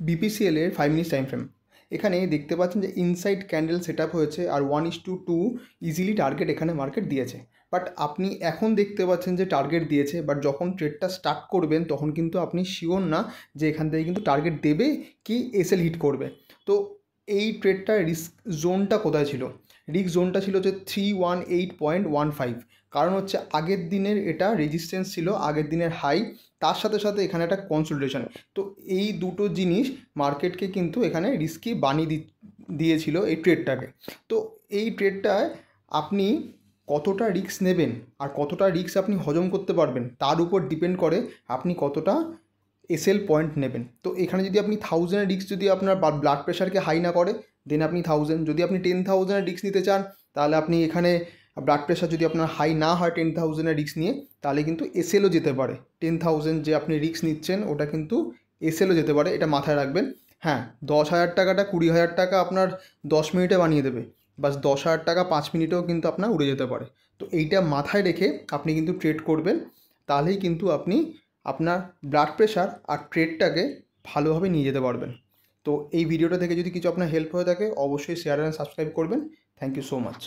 BPCL এর 5 minutes time frame. এখানে দেখতে পাচ্ছেন যে ইনসাইড ক্যান্ডেল সেট আপ হয়েছে আর 1:2 ইজিলি টার্গেট এখানে মার্কেট দিয়েছে। বাট আপনি এখন দেখতে পাচ্ছেন যে টার্গেট দিয়েছে, বাট যখন ট্রেডটা স্টার্ট করবেন তখন কিন্তু আপনি শিওর না যে এখান থেকে কিন্তু টার্গেট দেবে কি এসএল হিট করবে। তো এই ট্রেডটার রিস্ক জোনটা কোথায় ছিল? রিস্ক জোনটা ছিল যে 318.15। কারণ হচ্ছে আগের দিনের এটা রেজিস্ট্যান্স ছিল, আগের দিনের হাই, তার সাথে সাথে এখানে একটা কনসোলিডেশন। তো এই দুটো জিনিস মার্কেটকে কিন্তু এখানে রিস্কি বানিয়ে দিয়েছিল এই ট্রেডটাকে। তো এই ট্রেডটায় আপনি কতটা রিস্ক নেবেন আর কতটা রিস্ক আপনি হজম করতে পারবেন তার উপর ডিপেন্ড করে আপনি কতটা এসএল পয়েন্ট নেবেন। তো এখানে যদি আপনি 1000 রিস্ক যদি আপনার ব্লাড প্রেশারকে হাই না করে, দেন আপনি 1000। যদি আপনি 10,000 রিস্ক নিতে চান তাহলে আপনি এখানে ব্লাড প্রেশার যদি আপনার হাই না হয় 10,000 রিস্ক নিয়ে, তাহলে কিন্তু এসএলও যেতে পারে। 10,000 যে আপনি রিস্ক নিচ্ছেন ওটা কিন্তু এসএলও যেতে পারে, এটা মাথায় রাখবেন। হ্যাঁ, 10,000 টাকাটা 20,000 টাকা আপনার 10 মিনিটে বানিয়ে দেবে, বাস 10,000 টাকা 5 মিনিটেও কিন্তু আপনার উড়ে যেতে পারে। তো এইটা মাথায় রেখে আপনি কিন্তু ট্রেড করবেন, তাহলেই কিন্তু আপনি আপনার ব্লাড প্রেশার আর ট্রেডটাকে ভালোভাবে নিয়ে যেতে পারবেন। তো এই ভিডিওটা থেকে যদি কিছু আপনার হেল্প হয়ে থাকে অবশ্যই শেয়ার অ্যান্ড সাবস্ক্রাইব করবেন। Thank you so much.